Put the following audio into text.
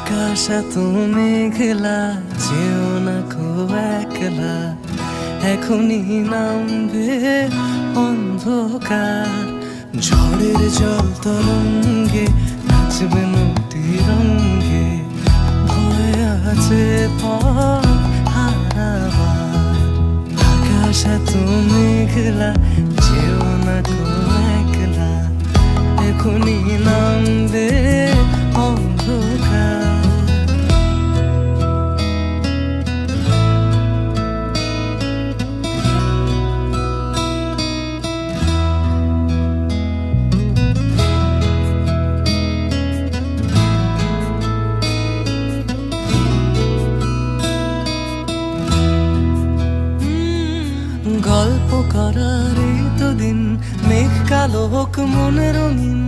আকাশ এত মেঘলা, যেও না কো একলা, এখনই নামবে অন্ধকার। ঝড়ের জল তরঙ্গে নাচবে নদী রঙ্গে, ভয় আছে পথ হারাবার। আকাশ এত মেঘলা, যেও না কো একলা, এখনই নামবে অন্ধকার। গল্প করার এই তো দিন, মেঘ কালো হোক মনে রঙিন,